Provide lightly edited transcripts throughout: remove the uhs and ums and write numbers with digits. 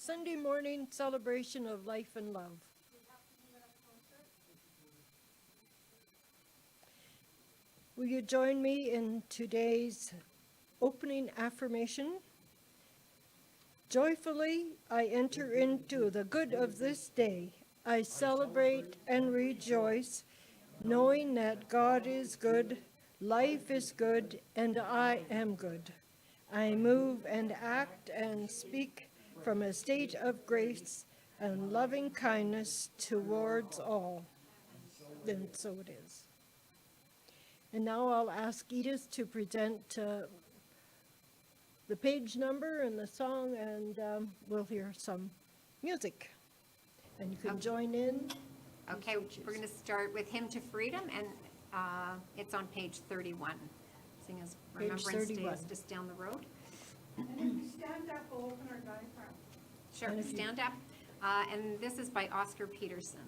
Sunday morning celebration of life and love. Will you join me in today's opening affirmation? Joyfully, I enter into the good of this day. I celebrate and rejoice, knowing that God is good, life is good, and I am good. I move and act and speak from a state of grace and loving kindness towards all. Then so it is. And now I'll ask Edith to present the page number and the song, and we'll hear some music. And you can join in. Okay, we're going to start with Hymn to Freedom, and it's on page 31. Seeing as Page Remembrance Day 31. is just down the road. And if you stand up, we'll open our diaphragm. Sure, And if you- stand up. And this is by Oscar Peterson.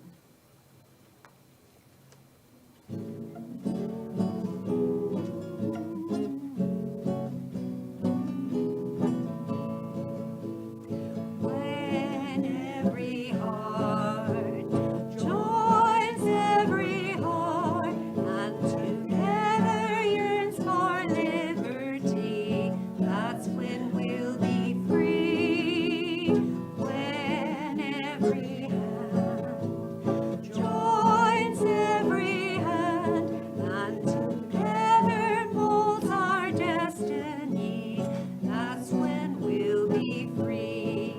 When every heart joins every heart and together yearns for liberty, that's when we'll be free. When every hand joins every hand and together molds our destiny, that's when we'll be free.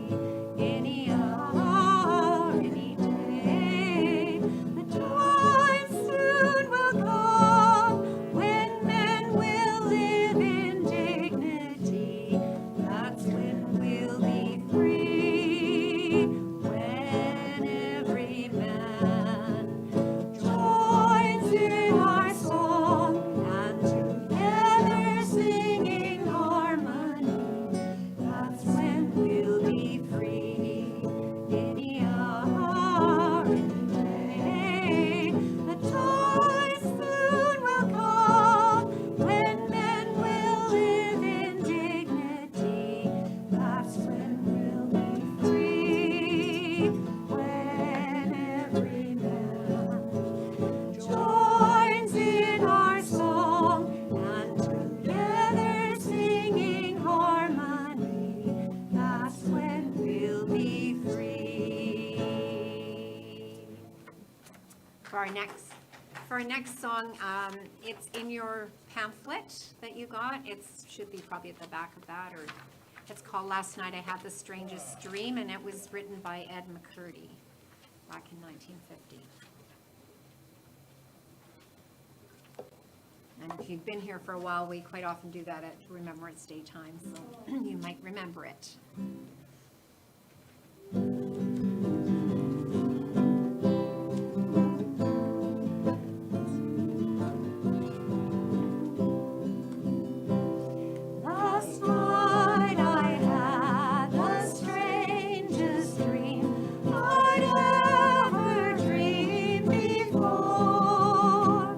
Any hour, any day, the time soon will come when men will live in dignity. That's when we'll be free. When every man joins in our song and together singing harmony, that's when we'll be free. Any hour, any day, the time soon will come when men will live in dignity. That's when we'll be free. When every man joins in our song and together singing harmony, that's when we'll be free. For our next song, it's in your pamphlet that you got. It should be probably at the back of that, or it's called Last Night I Had the Strangest Dream, and it was written by Ed McCurdy back in 1950. And if you've been here for a while, we quite often do that at Remembrance Day time, so you might remember it. Last night I had the strangest dream I'd ever dreamed before.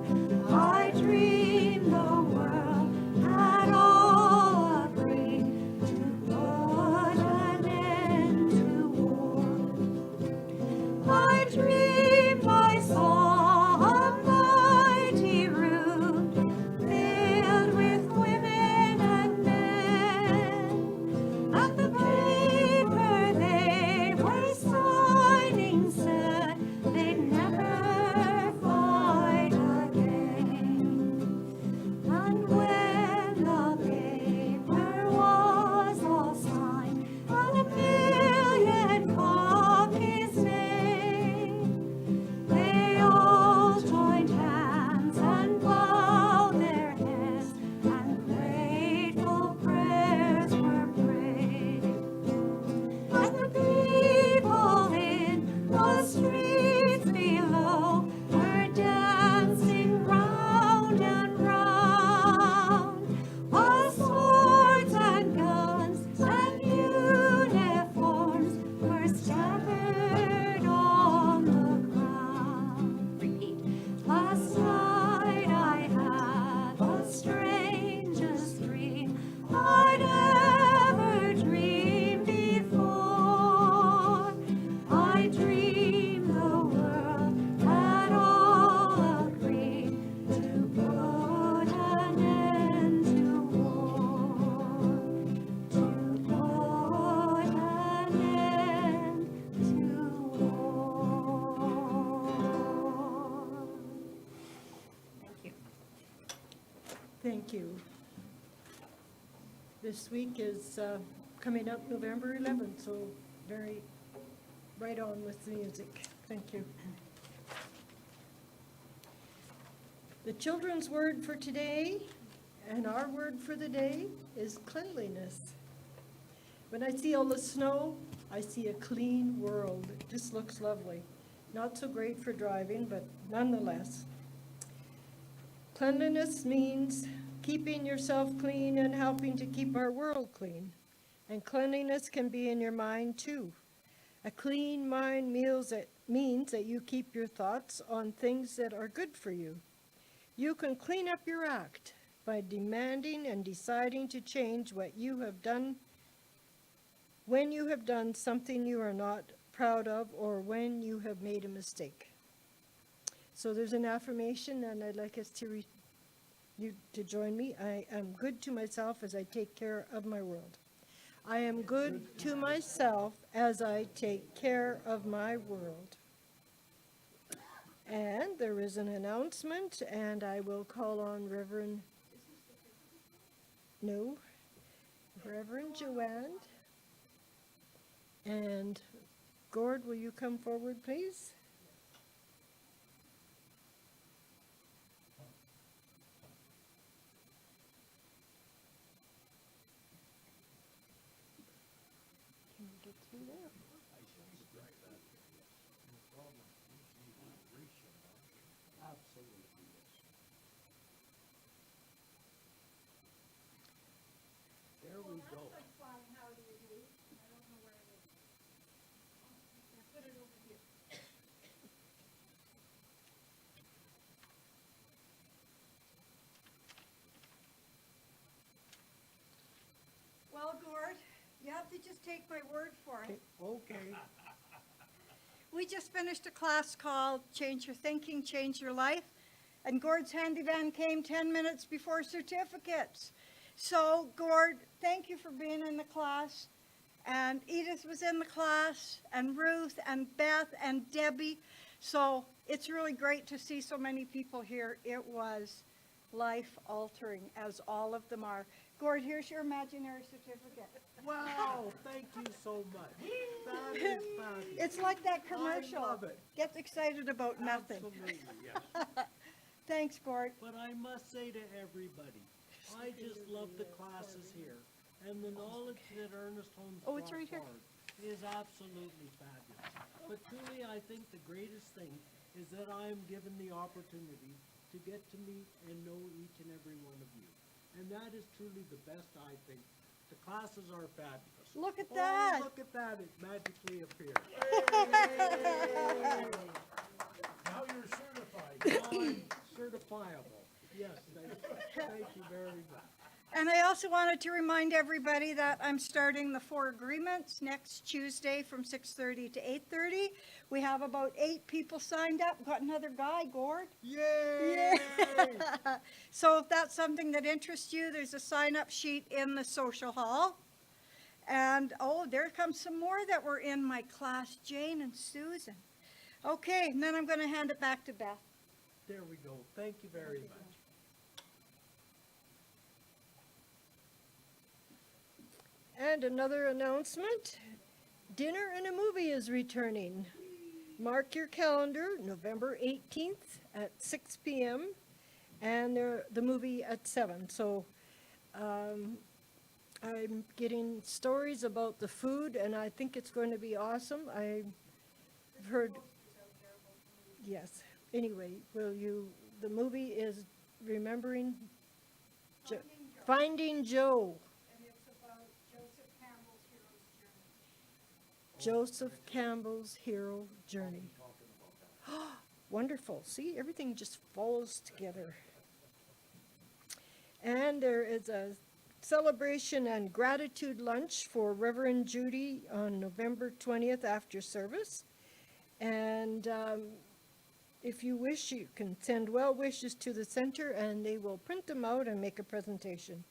I dreamed the world had all agreed to put an you. This week is coming up November 11th, so very right on with the music. Thank you. The children's word for today and our word for the day is cleanliness. When I see all the snow, I see a clean world. It just looks lovely. Not so great for driving, but nonetheless. Cleanliness means keeping yourself clean and helping to keep our world clean. And cleanliness can be in your mind too. A clean mind means that you keep your thoughts on things that are good for you. You can clean up your act by demanding and deciding to change what you have done when you have done something you are not proud of or when you have made a mistake. So there's an affirmation, and I'd like us to you to join me. I am good to myself as I take care of my world. I am good to myself as I take care of my world. And there is an announcement, and I will call on Reverend Joanne. And Gord, will you come forward, please? Can we get through there? There we go. Well, Gord, you have to just take my word for it. Okay. We just finished a class called Change Your Thinking, Change Your Life, and Gord's handy van came 10 minutes before certificates. So, Gord, thank you for being in the class. And Edith was in the class, and Ruth, and Beth, and Debbie. So it's really great to see so many people here. It was life-altering, as all of them are. Gord, here's your imaginary certificate. Wow, thank you so much. That is fabulous. It's like that commercial. I love it. Gets excited about nothing. Absolutely, yes. Thanks, Gord. But I must say to everybody, I just love the classes here. And the knowledge that Ernest Holmes Oh, it's brought right here. forward is absolutely fabulous. But truly, I think the greatest thing is that I am given the opportunity to get to meet and know each and every one of you. And that is truly the best, I think. The classes are fabulous. Look at Oh, that. look at that, it magically appeared. Now you're certified. Now I'm certifiable. Yes, thank you very much. And I also wanted to remind everybody that I'm starting the 4 agreements next Tuesday from 6:30 to 8:30. We have about 8 people signed up. Got another guy, Gord. Yay! So if that's something that interests you, there's a sign-up sheet in the social hall. And, oh, there comes some more that were in my class, Jane and Susan. Okay, and then I'm going to hand it back to Beth. There we go. Thank you very much. And another announcement, dinner and a movie is returning. Mark your calendar, November 18th at 6 p.m. and the movie at 7. So I'm getting stories about the food, and I think it's going to be awesome. I've heard, yes. Anyway, the movie is Remembering Finding Joe. And it's about Joseph Campbell's hero's journey. Joseph Campbell's hero journey. Wonderful. See, everything just falls together. And there is a celebration and gratitude lunch for Reverend Judy on November 20th after service. And if you wish, you can send well wishes to the center and they will print them out and make a presentation.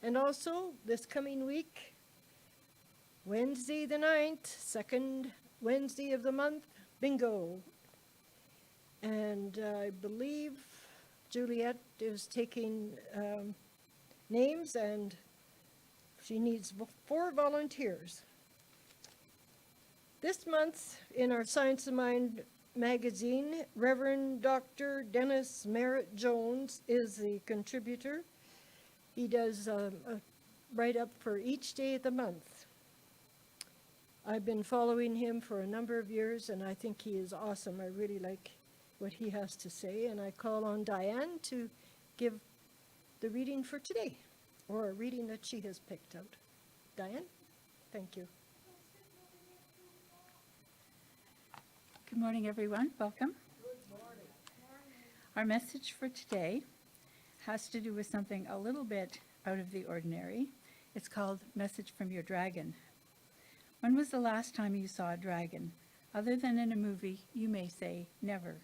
And also, this coming week, Wednesday the 9th, second Wednesday of the month, bingo. And I believe Juliet is taking names, and she needs 4 volunteers. This month, in our Science of Mind magazine, Reverend Dr. Dennis Merritt Jones is the contributor. He does a write-up for each day of the month. I've been following him for a number of years, and I think he is awesome. I really like what he has to say, and I call on Diane to give the reading for today, or a reading that she has picked out. Diane, thank you. Good morning, everyone. Welcome. Our message for today has to do with something a little bit out of the ordinary. It's called Message from Your Dragon. When was the last time you saw a dragon? Other than in a movie, you may say never.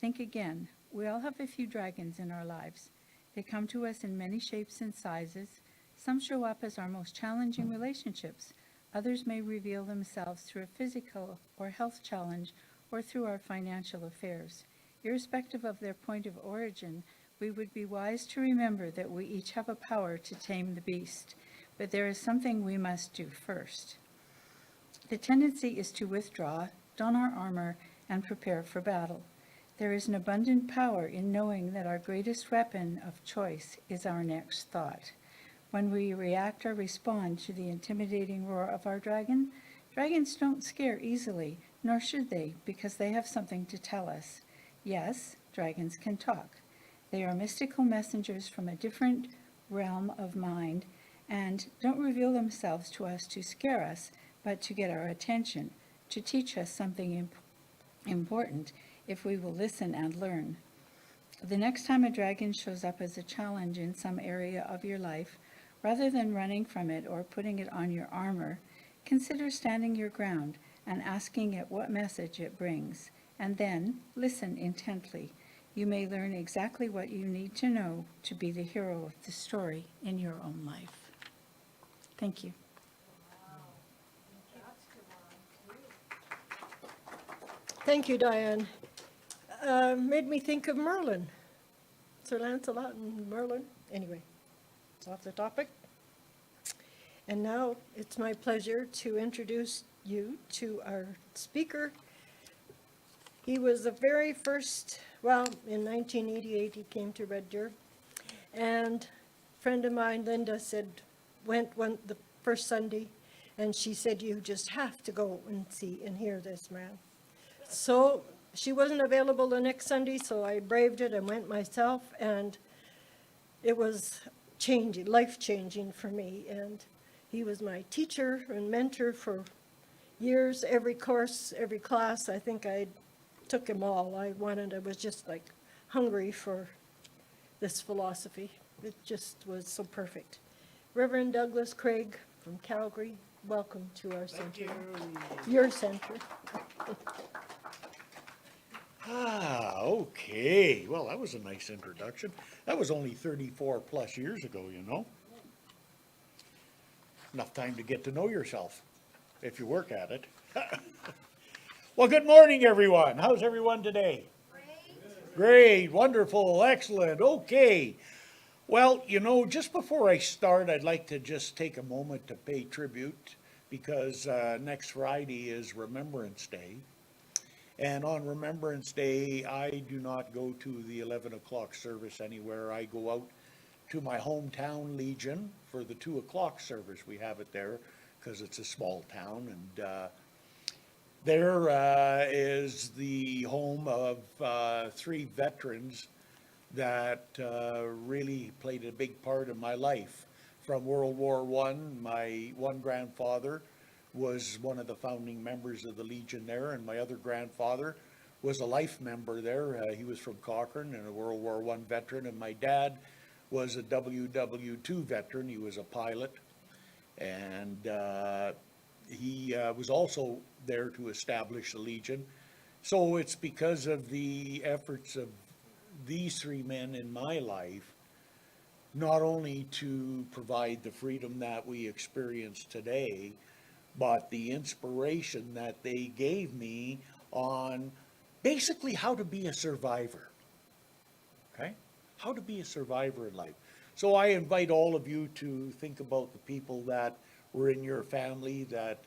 Think again. We all have a few dragons in our lives. They come to us in many shapes and sizes. Some show up as our most challenging relationships. Others may reveal themselves through a physical or health challenge or through our financial affairs. Irrespective of their point of origin, we would be wise to remember that we each have a power to tame the beast, but there is something we must do first. The tendency is to withdraw, don our armor, and prepare for battle. There is an abundant power in knowing that our greatest weapon of choice is our next thought. When we react or respond to the intimidating roar of our dragon, dragons don't scare easily, nor should they, because they have something to tell us. Yes, dragons can talk. They are mystical messengers from a different realm of mind and don't reveal themselves to us to scare us, but to get our attention, to teach us something important if we will listen and learn. The next time a dragon shows up as a challenge in some area of your life, rather than running from it or putting it on your armor, consider standing your ground and asking it what message it brings, and then listen intently. You may learn exactly what you need to know to be the hero of the story in your own life. Thank you. Thank you, Diane. Made me think of Merlin. Sir Lancelot and Merlin. Anyway, it's off the topic. And now it's my pleasure to introduce you to our speaker. He was the very first, well, in 1988 he came to Red Deer. And a friend of mine, Linda, went the first Sunday, and she said, you just have to go and see and hear this man. So she wasn't available the next Sunday, so I braved it and went myself, and it was changing, life-changing for me. And he was my teacher and mentor for years. Every course, every class, I think I took him all. I was just like hungry for this philosophy. It just was so perfect. Reverend Douglas Craig from Calgary, welcome to our center. Your center. Okay. Well, that was a nice introduction. That was only 34 plus years ago, you know. Enough time to get to know yourself, if you work at it. Well, good morning, everyone. How's everyone today? Great, wonderful, excellent, okay. Well, you know, just before I start, I'd like to just take a moment to pay tribute, because next Friday is Remembrance Day. And on Remembrance Day, I do not go to the 11 o'clock service anywhere. I go out to my hometown Legion for the 2 o'clock service. We have it there because it's a small town, and there is the home of 3 veterans that really played a big part in my life. From World War I, my one grandfather was one of the founding members of the Legion there, and my other grandfather was a life member there. He was from Cochrane and a World War I veteran, and my dad was a WW2 veteran. He was a pilot, and he was also there to establish the Legion. So it's because of the efforts of these 3 men in my life, not only to provide the freedom that we experience today, but the inspiration that they gave me on basically how to be a survivor. okay? How to be a survivor in life. So I invite all of you to think about the people that were in your family that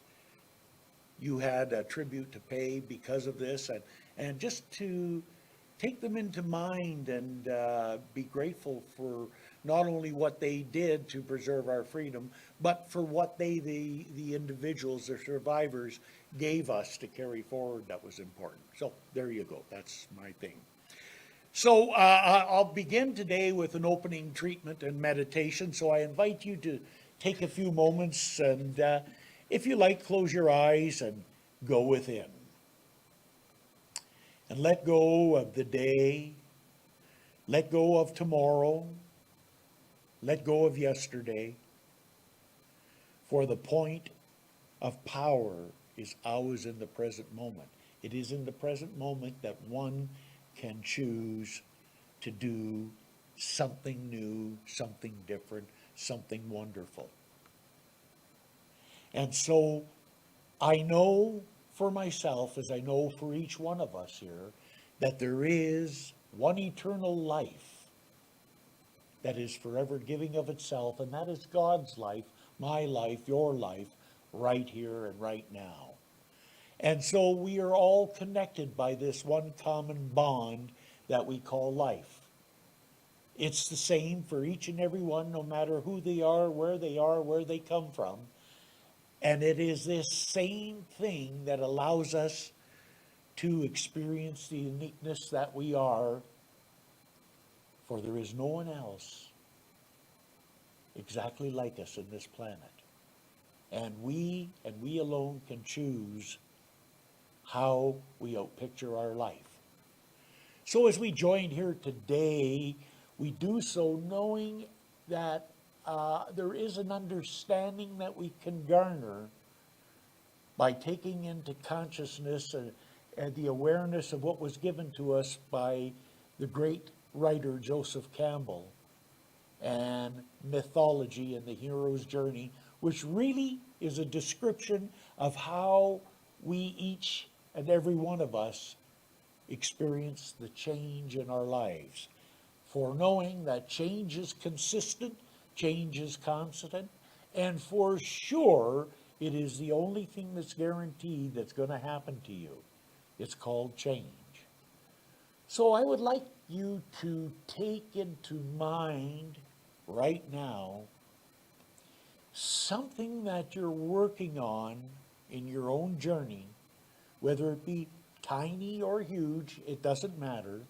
you had a tribute to pay because of this, and just to take them into mind and be grateful for not only what they did to preserve our freedom, but for what they, the individuals, the survivors, gave us to carry forward that was important. So there you go. That's my thing. So I'll begin today with an opening treatment and meditation. So I invite you to take a few moments and, if you like, close your eyes and go within. And let go of the day, let go of tomorrow, let go of yesterday. For the point of power is always in the present moment. It is in the present moment that one can choose to do something new, something different, something wonderful. And so I know for myself, as I know for each one of us here, that there is one eternal life that is forever giving of itself, and that is God's life, my life, your life, right here and right now. And so we are all connected by this one common bond that we call life. It's the same for each and every one, no matter who they are, where they come from. And it is this same thing that allows us to experience the uniqueness that we are, for there is no one else exactly like us in this planet. And we alone can choose how we outpicture our life. So as we join here today, we do so knowing that there is an understanding that we can garner by taking into consciousness and the awareness of what was given to us by the great writer Joseph Campbell, and mythology and the hero's journey, which really is a description of how we each and every one of us experience the change in our lives. For knowing that change is consistent, change is constant, and for sure it is the only thing that's guaranteed that's going to happen to you. It's called change. So I would like you to take into mind right now something that you're working on in your own journey, whether it be tiny or huge, it doesn't matter,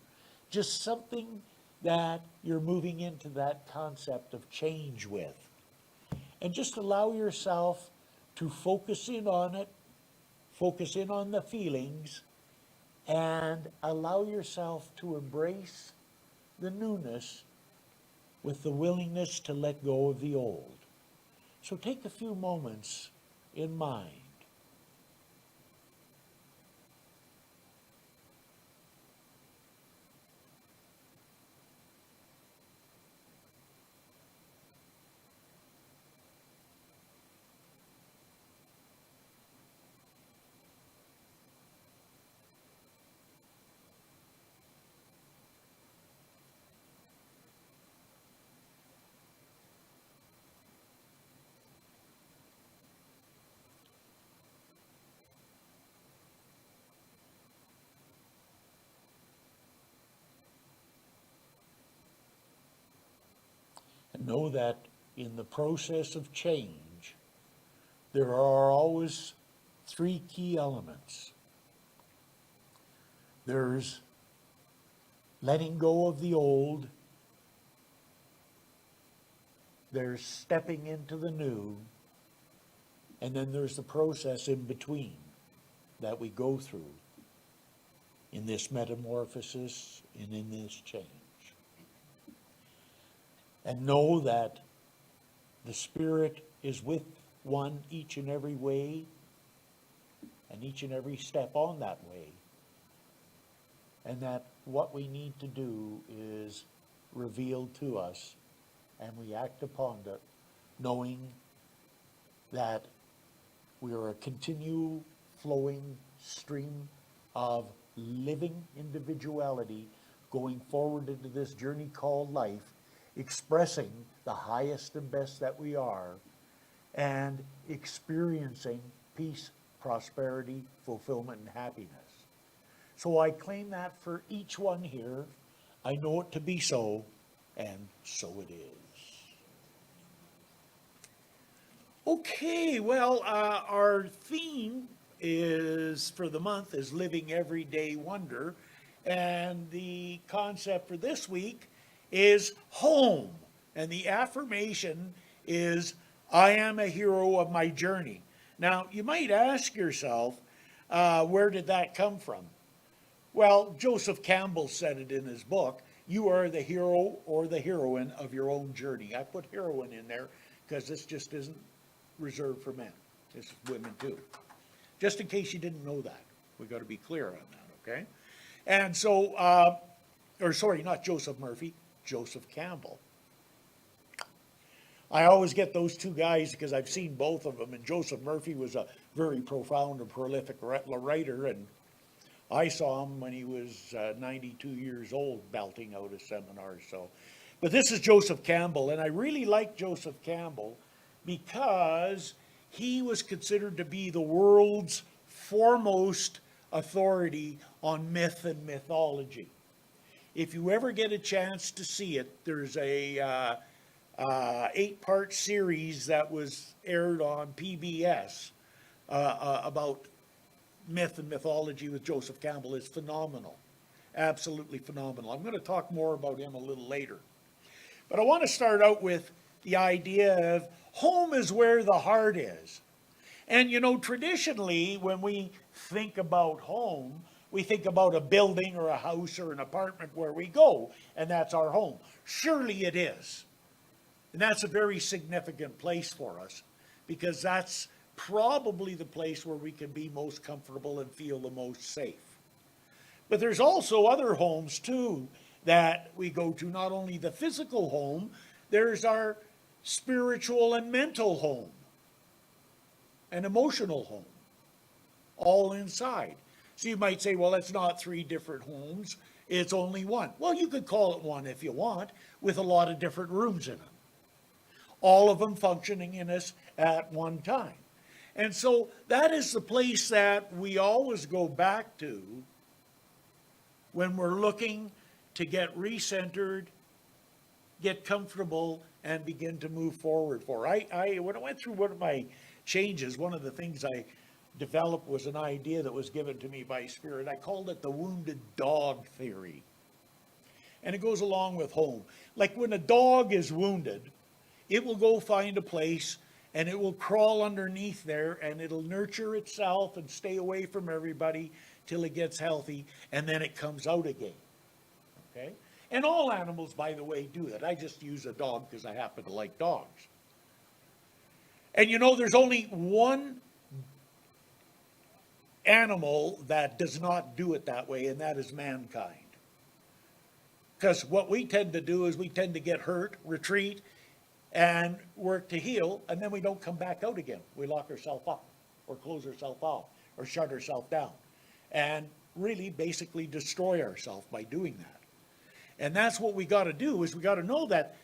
just something that you're moving into that concept of change with. And just allow yourself to focus in on it, focus in on the feelings, and allow yourself to embrace the newness with the willingness to let go of the old. So take a few moments in mind. And know that in the process of change, there are always three key elements. There's letting go of the old, there's stepping into the new, and then there's the process in between that we go through in this metamorphosis and in this change. And know that the Spirit is with one each and every way and each and every step on that way. And that what we need to do is revealed to us, and we act upon it, knowing that we are a continual flowing stream of living individuality going forward into this journey called life, expressing the highest and best that we are, and experiencing peace, prosperity, fulfillment, and happiness. So I claim that for each one here. I know it to be so, and so it is. Okay, well, our theme is, for the month, is Living Everyday Wonder. And the concept for this week is home. And the affirmation is, I am a hero of my journey. Now, you might ask yourself, where did that come from? Well, Joseph Campbell said it in his book, you are the hero or the heroine of your own journey. I put heroine in there because this just isn't reserved for men. It's women too. Just in case you didn't know that. We got to be clear on that, okay? And so, or sorry, not Joseph Murphy, Joseph Campbell. I always get those two guys because I've seen both of them, and Joseph Murphy was a very profound and prolific writer, and I saw him when he was 92 years old belting out a seminar. So, but this is Joseph Campbell, and I really like Joseph Campbell because he was considered to be the world's foremost authority on myth and mythology. If you ever get a chance to see it, there's a 8-part series that was aired on PBS about myth and mythology with Joseph Campbell. Is phenomenal, absolutely phenomenal. I'm going to talk more about him a little later. But I want to start out with the idea of home is where the heart is. And you know, traditionally, when we think about home, we think about a building or a house or an apartment where we go, and that's our home. Surely it is. And that's a very significant place for us, because that's probably the place where we can be most comfortable and feel the most safe. But there's also other homes too that we go to, not only the physical home, there's our spiritual and mental home, an emotional home, all inside. So you might say, well, it's not 3 different homes, it's only one. Well, you could call it one if you want, with a lot of different rooms in it. All of them functioning in us at one time. And so that is the place that we always go back to when we're looking to get recentered, get comfortable, and begin to move forward for. When I went through one of my changes, one of the things I developed was an idea that was given to me by Spirit. I called it the wounded dog theory. And it goes along with home. Like when a dog is wounded, it will go find a place and it will crawl underneath there and it'll nurture itself and stay away from everybody till it gets healthy, and then it comes out again. Okay? And all animals, by the way, do that. I just use a dog because I happen to like dogs. And you know, there's only one animal that does not do it that way, and that is mankind. Because what we tend to do is we tend to get hurt, retreat, and work to heal, and then we don't come back out again. We lock ourselves up, or close ourselves off, or shut ourselves down, and really basically destroy ourselves by doing that. And that's what we got to do, is we got to know that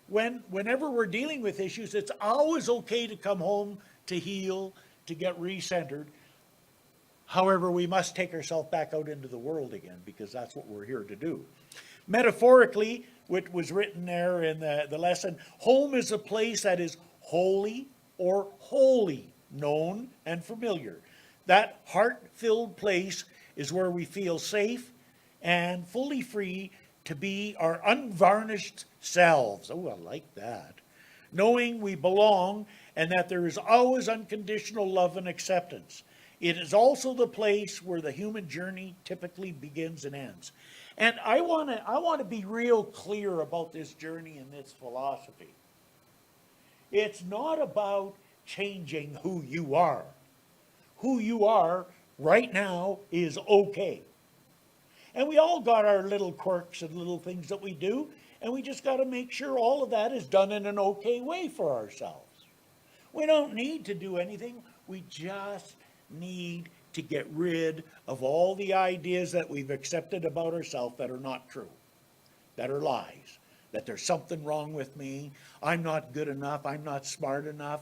whenever we're dealing with issues, it's always okay to come home to heal, to get recentered. However, we must take ourselves back out into the world again, because that's what we're here to do. Metaphorically, which was written there in the lesson, home is a place that is holy or wholly known and familiar. That heart-filled place is where we feel safe and fully free to be our unvarnished selves. Oh, I like that. Knowing we belong and that there is always unconditional love and acceptance. It is also the place where the human journey typically begins and ends. And I want to be real clear about this journey and this philosophy. It's not about changing who you are. Who you are right now is okay. And we all got our little quirks and little things that we do, and we just got to make sure all of that is done in an okay way for ourselves. We don't need to do anything. We just need to get rid of all the ideas that we've accepted about ourselves that are not true. that are lies. That there's something wrong with me, I'm not good enough, I'm not smart enough,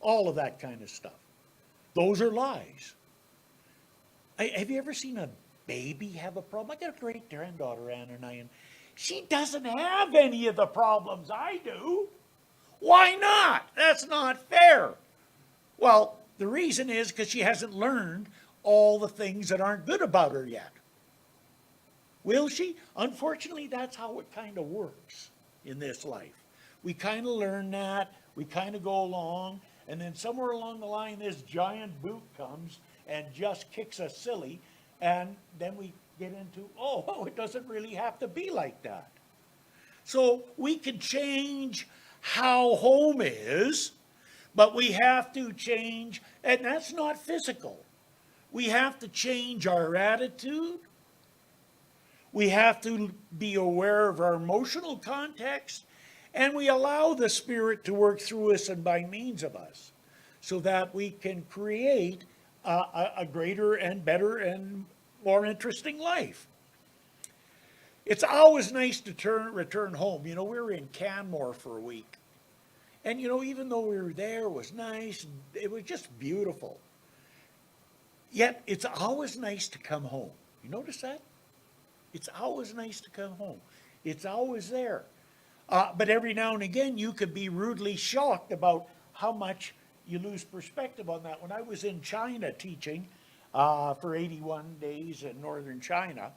all of that kind of stuff. Those are lies. Have you ever seen a baby have a problem? I got a great granddaughter, Ann, and she doesn't have any of the problems I do. Why not? That's not fair. Well, the reason is because she hasn't learned all the things that aren't good about her yet. Will she? Unfortunately, that's how it kind of works in this life. We kind of learn that, we kind of go along, and then somewhere along the line, this giant boot comes and just kicks us silly, and then we get into, oh, it doesn't really have to be like that. So we can change how home is, but we have to change, and that's not physical. We have to change our attitude. We have to be aware of our emotional context, and we allow the Spirit to work through us and by means of us so that we can create a greater and better and more interesting life. It's always nice to return home. You know, we were in Canmore for a week. And, you know, even though we were there, it was nice, it was just beautiful. Yet, it's always nice to come home. You notice that? It's always nice to come home. It's always there. But every now and again, you could be rudely shocked about how much you lose perspective on that. When I was in China teaching for 81 days in northern China,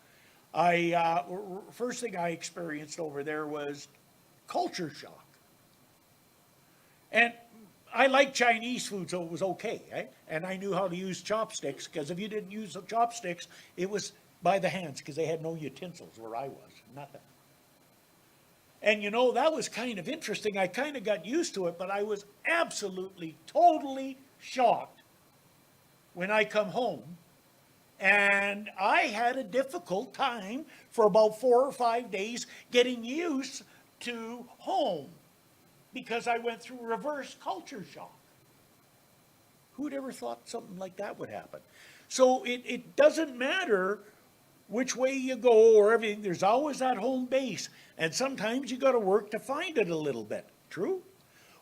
first thing I experienced over there was culture shock. And I like Chinese food, so it was okay. Eh? And I knew how to use chopsticks, because if you didn't use the chopsticks, it was by the hands, because they had no utensils where I was, nothing. And you know, that was kind of interesting. I kind of got used to it, but I was absolutely, totally shocked when I come home. And I had a difficult time for about 4 or 5 days getting used to home, because I went through reverse culture shock. Who'd ever thought something like that would happen? So it doesn't matter which way you go or everything, there's always that home base. And sometimes you got to work to find it a little bit. True?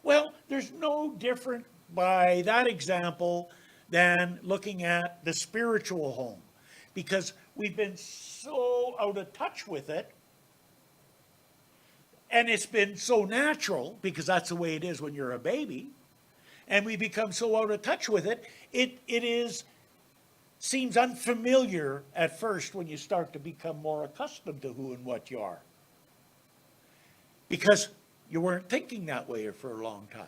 Well, there's no different by that example than looking at the spiritual home. Because we've been so out of touch with it, and it's been so natural, because that's the way it is when you're a baby, and we become so out of touch with it, it seems unfamiliar at first when you start to become more accustomed to who and what you are. Because you weren't thinking that way for a long time.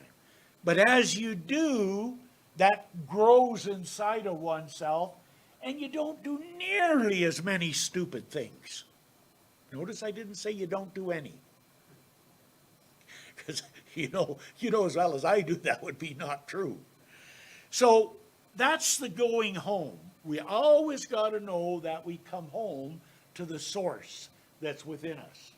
But as you do, that grows inside of oneself, and you don't do nearly as many stupid things. Notice I didn't say you don't do any. Because you know as well as I do, that would be not true. So that's the going home. We always got to know that we come home to the source that's within us.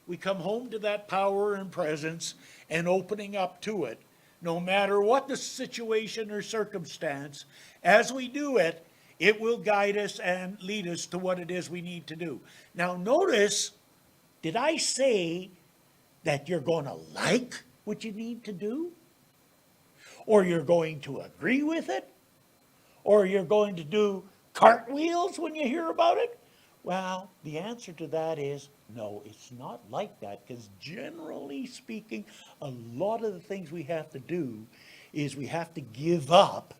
We come home to that power and presence and opening up to it, no matter what the situation or circumstance. As we do it, it will guide us and lead us to what it is we need to do. Now notice, did I say that you're going to like what you need to do? Or you're going to agree with it? Or you're going to do cartwheels when you hear about it? Well, the answer to that is no, it's not like that, because generally speaking, a lot of the things we have to do is we have to give up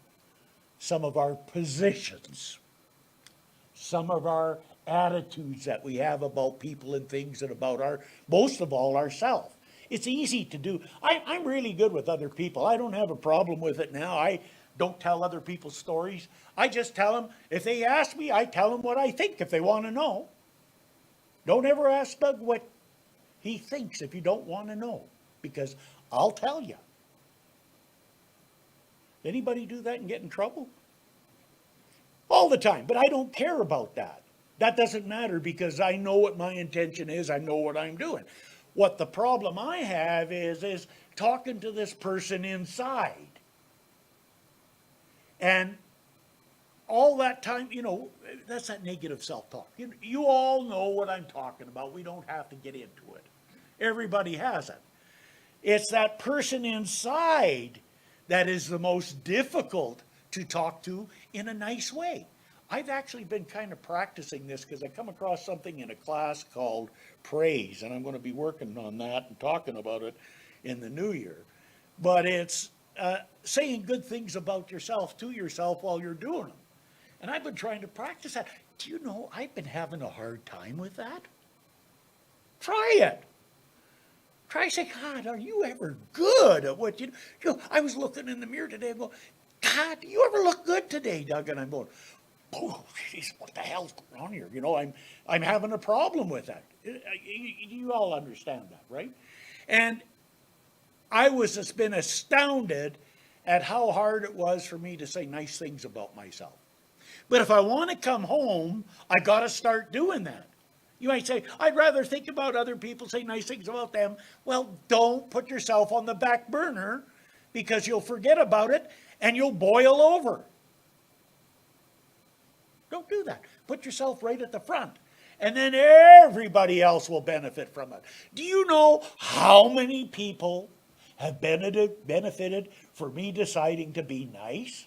some of our positions, some of our attitudes that we have about people and things and about most of all, ourselves. It's easy to do. I'm really good with other people. I don't have a problem with it now. I don't tell other people's stories. I just tell them, if they ask me, I tell them what I think if they want to know. Don't ever ask Doug what he thinks if you don't want to know, because I'll tell you. Anybody do that and get in trouble? All the time, but I don't care about that. That doesn't matter, because I know what my intention is. I know what I'm doing. What the problem I have is talking to this person inside. And all that time, that's that negative self-talk. You all know what I'm talking about. We don't have to get into it. Everybody has it. It's that person inside that is the most difficult to talk to in a nice way. I've actually been kind of practicing this because I come across something in a class called praise, and I'm going to be working on that and talking about it in the new year. But it's saying good things about yourself to yourself while you're doing them. And I've been trying to practice that. Do you know, I've been having a hard time with that? Try it. Try saying, God, are you ever good at what you do? I was looking in the mirror today and going, God, do you ever look good today, Doug? And I'm going, oh, geez, what the hell's going on here? I'm having a problem with that. You all understand that, right? And I was just been astounded at how hard it was for me to say nice things about myself. But if I want to come home, I got to start doing that. You might say, I'd rather think about other people, say nice things about them. Well, don't put yourself on the back burner because you'll forget about it and you'll boil over. Don't do that. Put yourself right at the front. And then everybody else will benefit from it. Do you know how many people have benefited for me deciding to be nice?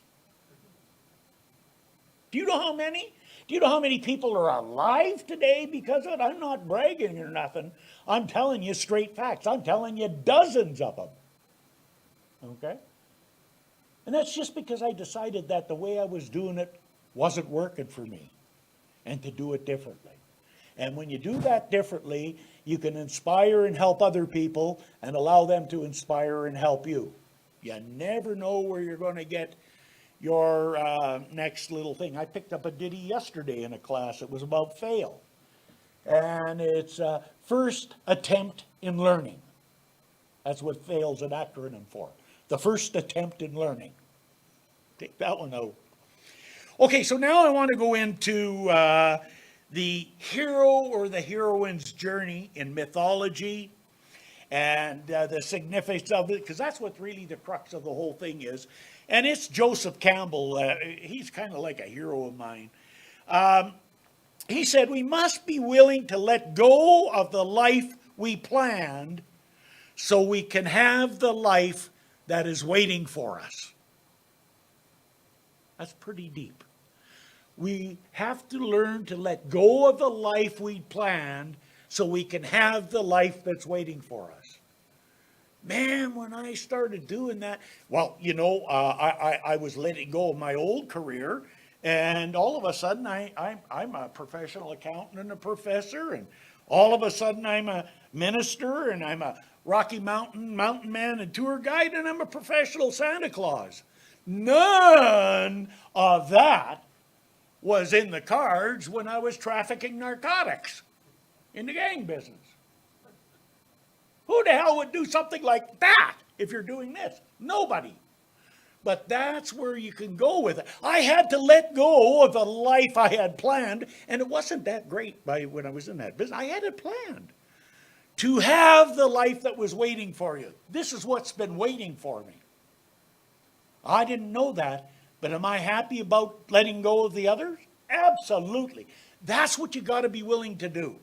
Do you know how many? Do you know how many people are alive today because of it? I'm not bragging or nothing. I'm telling you straight facts. I'm telling you dozens of them. Okay? And that's just because I decided that the way I was doing it wasn't working for me and to do it differently. And when you do that differently, you can inspire and help other people and allow them to inspire and help you. You never know where you're going to get your next little thing. I picked up a ditty yesterday in a class. It was about fail. And it's first attempt in learning. That's what fail's an acronym for. The first attempt in learning. Take that one out. Okay, so now I want to go into the hero or the heroine's journey in mythology and the significance of it, because that's what really the crux of the whole thing is. And it's Joseph Campbell. He's kind of like a hero of mine. He said, we must be willing to let go of the life we planned so we can have the life that is waiting for us. That's pretty deep. We have to learn to let go of the life we planned so we can have the life that's waiting for us. Man, when I started doing that, well, I was letting go of my old career, and all of a sudden I'm a professional accountant and a professor, and all of a sudden I'm a minister, and I'm a Rocky Mountain mountain man and tour guide, and I'm a professional Santa Claus. None of that was in the cards when I was trafficking narcotics in the gang business. Who the hell would do something like that if you're doing this? Nobody. But that's where you can go with it. I had to let go of the life I had planned, and it wasn't that great when I was in that business. I had it planned to have the life that was waiting for you. This is what's been waiting for me. I didn't know that, but am I happy about letting go of the others? Absolutely. That's what you got to be willing to do.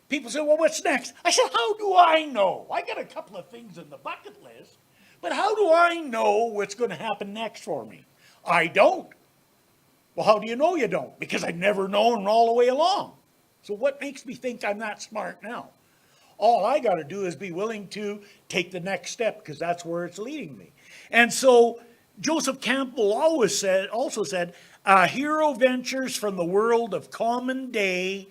People say, well, what's next? I said, how do I know? I got a couple of things in the bucket list, but how do I know what's going to happen next for me? I don't. Well, how do you know you don't? Because I've never known all the way along. So what makes me think I'm that smart now? All I got to do is be willing to take the next step, because that's where it's leading me. And so Joseph Campbell also said, a hero ventures from the world of common day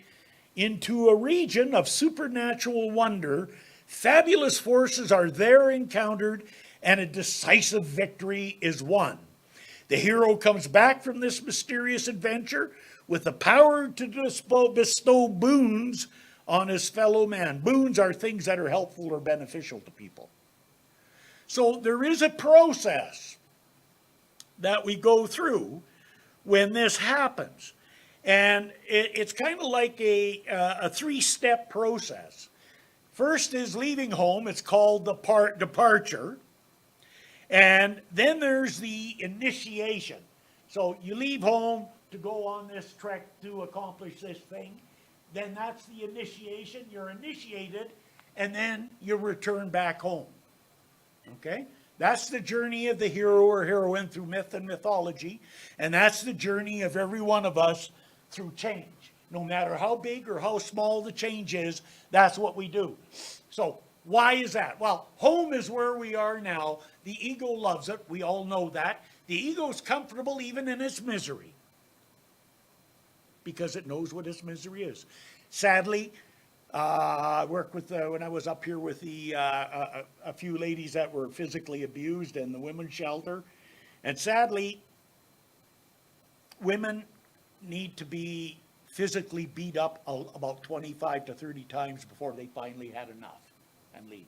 into a region of supernatural wonder. Fabulous forces are there encountered, and a decisive victory is won. The hero comes back from this mysterious adventure with the power to bestow boons on his fellow man. Boons are things that are helpful or beneficial to people. So there is a process that we go through when this happens. And it's kind of like a three-step process. First is leaving home. It's called the departure. And then there's the initiation. So you leave home to go on this trek to accomplish this thing. Then that's the initiation. You're initiated, and then you return back home. Okay? That's the journey of the hero or heroine through myth and mythology. And that's the journey of every one of us through change. No matter how big or how small the change is, that's what we do. So why is that? Well, home is where we are now. The ego loves it. We all know that. The ego's comfortable even in its misery because it knows what its misery is. Sadly, I worked with, when I was up here with a few ladies that were physically abused in the women's shelter. And sadly, women need to be physically beat up about 25 to 30 times before they finally had enough and leave.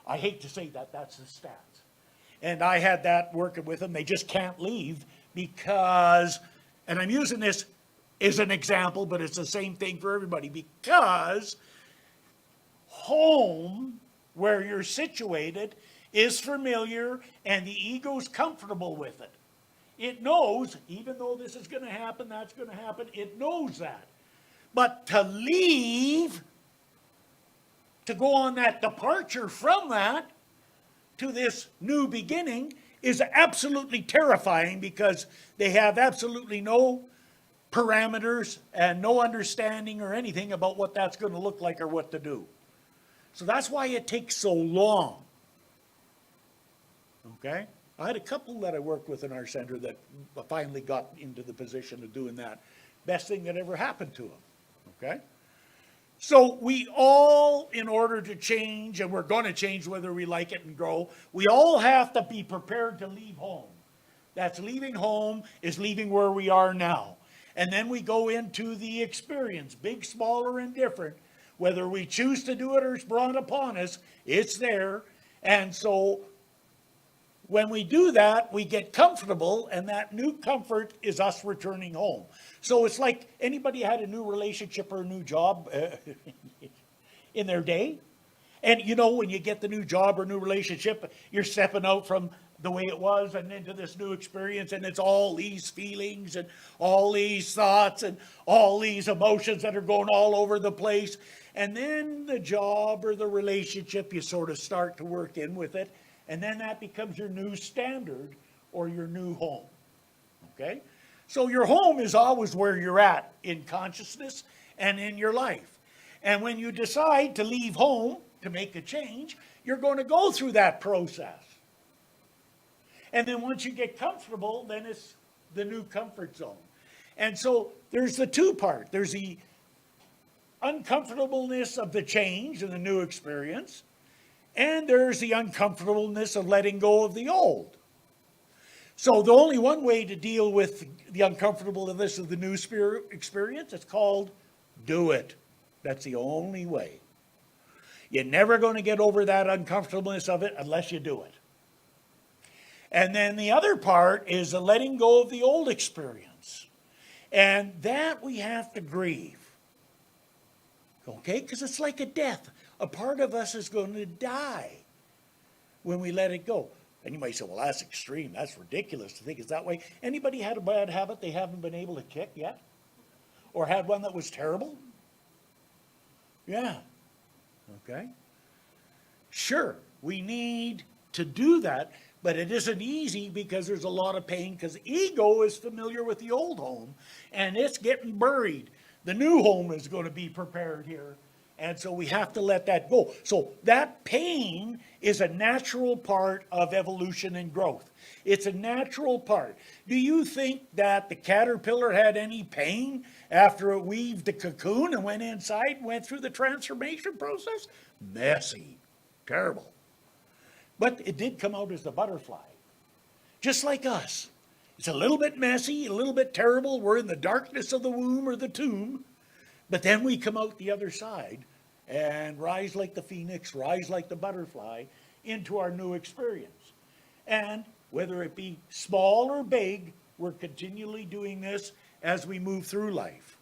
I hate to say that, that's the stats. And I had that working with them. They just can't leave because, and I'm using this as an example, but it's the same thing for everybody, because home, where you're situated, is familiar and the ego's comfortable with it. It knows, even though this is going to happen, that's going to happen, it knows that. But to leave, to go on that departure from that to this new beginning is absolutely terrifying because they have absolutely no parameters and no understanding or anything about what that's going to look like or what to do. So that's why it takes so long. Okay? I had a couple that I worked with in our center that finally got into the position of doing that. Best thing that ever happened to them. Okay? So we all, in order to change, and we're going to change whether we like it and grow, we all have to be prepared to leave home. That's leaving home is leaving where we are now. And then we go into the experience, big, small, or indifferent. Whether we choose to do it or it's brought upon us, it's there. And so when we do that, we get comfortable, and that new comfort is us returning home. So it's like anybody had a new relationship or a new job in their day. And you know, when you get the new job or new relationship, you're stepping out from the way it was and into this new experience, and it's all these feelings and all these thoughts and all these emotions that are going all over the place. And then the job or the relationship, you sort of start to work in with it. And then that becomes your new standard or your new home. Okay? So your home is always where you're at in consciousness and in your life. And when you decide to leave home to make a change, you're going to go through that process. And then once you get comfortable, then it's the new comfort zone. And so there's the two part. There's the uncomfortableness of the change and the new experience. And there's the uncomfortableness of letting go of the old. So the only one way to deal with the uncomfortableness of the new experience, it's called do it. That's the only way. You're never going to get over that uncomfortableness of it unless you do it. And then the other part is the letting go of the old experience. And that we have to grieve. Okay? Because it's like a death. A part of us is going to die when we let it go. And you might say, well, that's extreme. That's ridiculous to think it's that way. Anybody had a bad habit they haven't been able to kick yet? Or had one that was terrible? Yeah. Okay. Sure, we need to do that, but it isn't easy because there's a lot of pain because ego is familiar with the old home and it's getting buried. The new home is going to be prepared here. And so we have to let that go. So that pain is a natural part of evolution and growth. It's a natural part. Do you think that the caterpillar had any pain after it weaved the cocoon and went inside and went through the transformation process? Messy. Terrible. But it did come out as a butterfly. Just like us. It's a little bit messy, a little bit terrible. We're in the darkness of the womb or the tomb. But then we come out the other side and rise like the phoenix, rise like the butterfly into our new experience. And whether it be small or big, we're continually doing this as we move through life.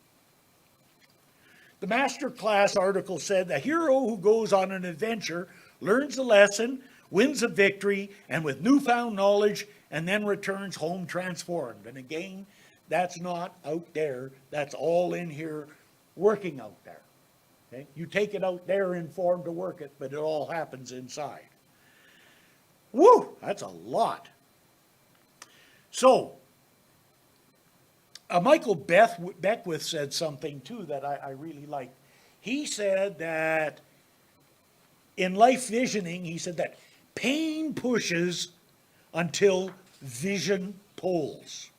The Master Class article said, "The hero who goes on an adventure learns a lesson, wins a victory, and with newfound knowledge and then returns home transformed. And again, that's not out there, that's all in here, working out there. Okay? You take it out there in form to work it, but it all happens inside. Woo, that's a lot. So, Michael Beckwith said something too that I really liked. He said that in life visioning, he said that pain pushes until vision pulls.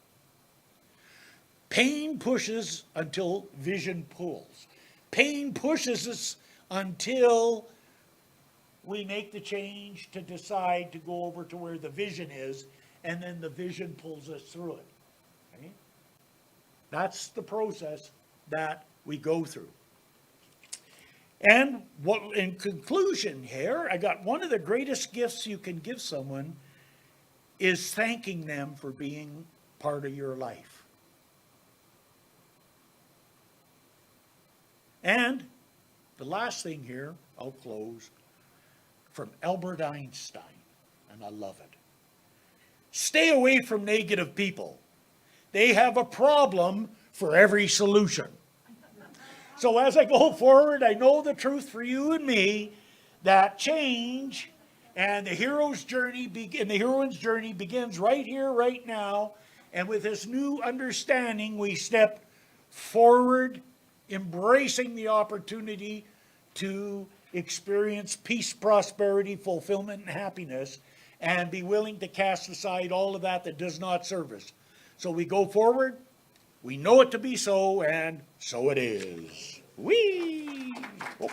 Pain pushes until vision pulls. Pain pushes us until we make the change to decide to go over to where the vision is, and then the vision pulls us through it. Okay? That's the process that we go through. And what, in conclusion here, I got one of the greatest gifts you can give someone is thanking them for being part of your life. And the last thing here, I'll close, from Albert Einstein, and I love it. Stay away from negative people. They have a problem for every solution. So as I go forward, I know the truth for you and me, that change and the hero's journey and the heroine's journey begins right here, right now. And with this new understanding, we step forward, embracing the opportunity to experience peace, prosperity, fulfillment, and happiness, and be willing to cast aside all of that does not serve us. So we go forward, we know it to be so, and so it is. Whee! Oh.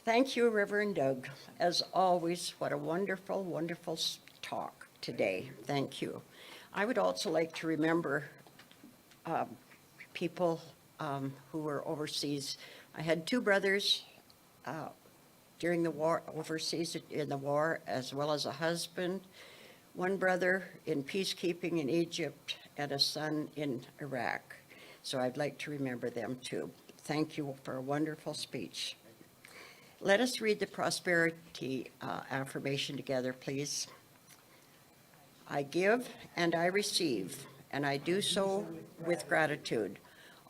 Thank you, Reverend Doug. As always, what a wonderful, wonderful talk today. Thank you. I would also like to remember people who were overseas. I had two brothers during the war, overseas in the war, as well as a husband, one brother in peacekeeping in Egypt, and a son in Iraq. So I'd like to remember them too. Thank you for a wonderful speech. Let us read the prosperity affirmation together, please. I give and I receive, and I do so with gratitude.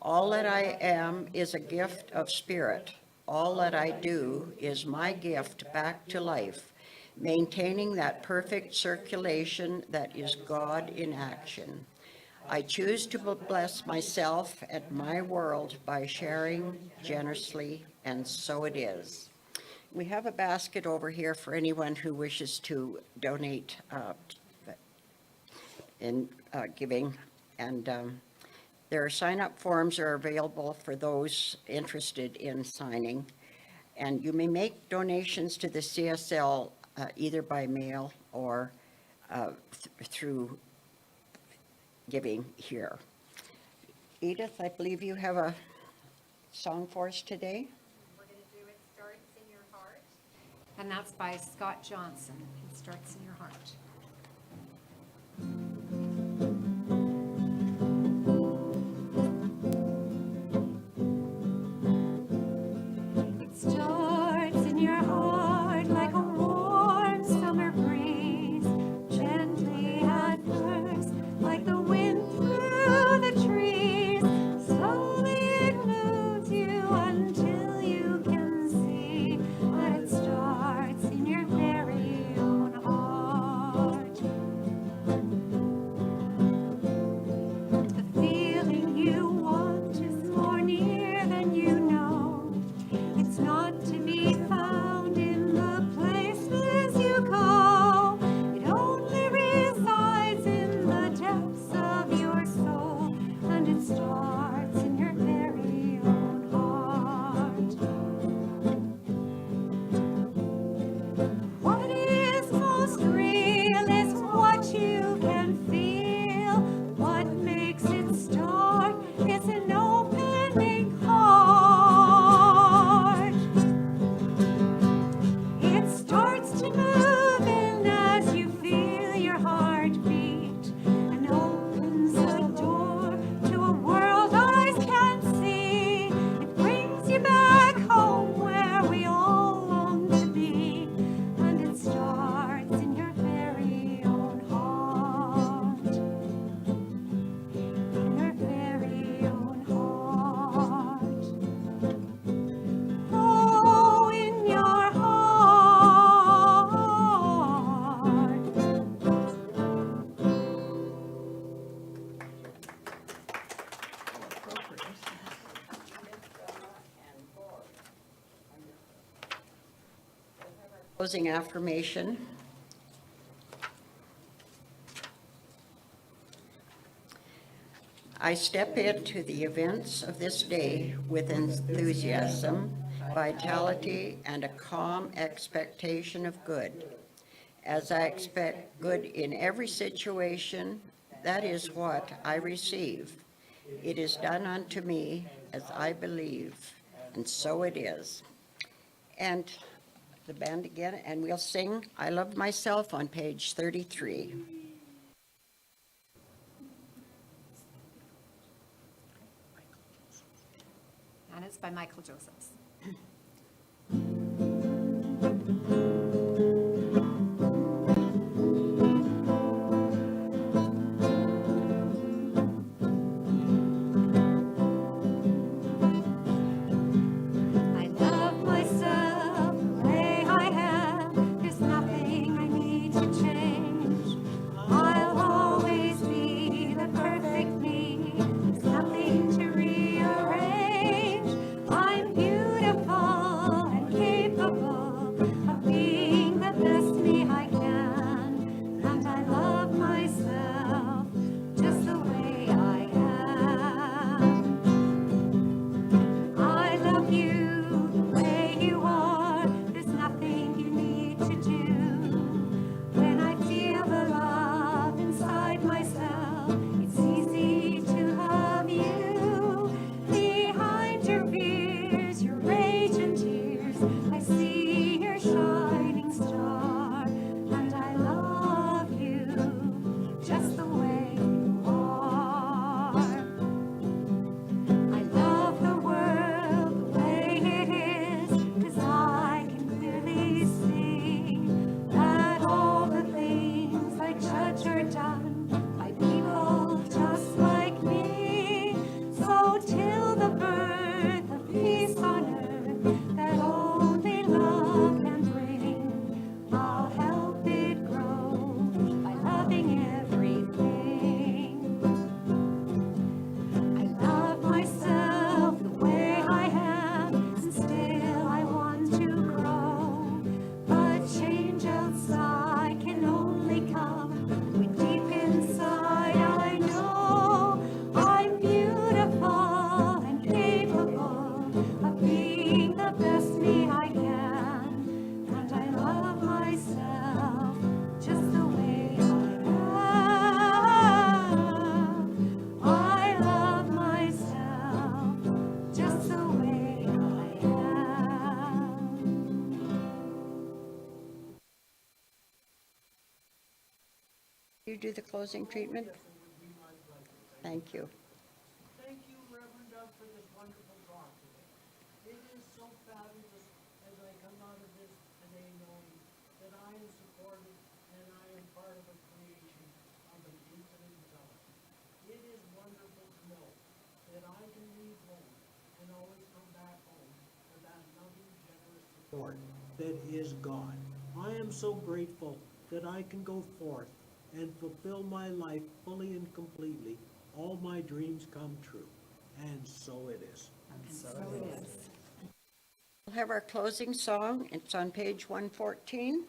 All that I am is a gift of spirit. All that I do is my gift back to life, maintaining that perfect circulation that is God in action. I choose to bless myself and my world by sharing generously, and so it is. We have a basket over here for anyone who wishes to donate in giving, and there are sign-up forms are available for those interested in signing, and you may make donations to the CSL either by mail or through giving here. Edith, I believe you have a song for us today. We're going to do It Starts in Your Heart. And that's by Scott Johnson. It Starts in Your Heart. It starts in your heart like a warm summer breeze, gently at first, like the wind through the trees. Slowly it moves you until you can see that it starts in your very own heart. Closing affirmation. I step into the events of this day with enthusiasm, vitality, and a calm expectation of good. As I expect good in every situation, that is what I receive. It is done unto me as I believe, and so it is. And the band again, and we'll sing I Love Myself on page 33. And it's by Michael Josephs. I love myself the way I am. There's nothing I need to change. I'll always be the perfect me. There's nothing to rearrange. I'm beautiful and capable of being the best me I can. And I love myself just the way I am. I love you the way you are. There's nothing you need to do. When I feel the love inside myself, it's easy to love you. Behind your fears, your rage and tears, I see your shining star. And I love you just the way you are. I love the world the way it is, 'cause I can clearly see that all the things I judge are done by people just like me. So till the birth of peace on earth that only love can bring, I'll help it grow by loving everything. I love myself the way I am, and still I want to grow. But change outside can only come when deep inside I know I'm beautiful and capable of being the best me I can. And I love myself just the way I am. I love myself just the way I am. You do the closing treatment? Thank you. Thank you, Reverend Doug, for this wonderful talk today. It is so fabulous as I come out of this today knowing that I am supported and I am part of a creation of an infinite God. It is wonderful to know that I can leave home and always come back home to that loving, generous support that is God. I am so grateful that I can go forth and fulfill my life fully and completely. All my dreams come true. And so it is. So it is. We'll have our closing song. It's on page 114.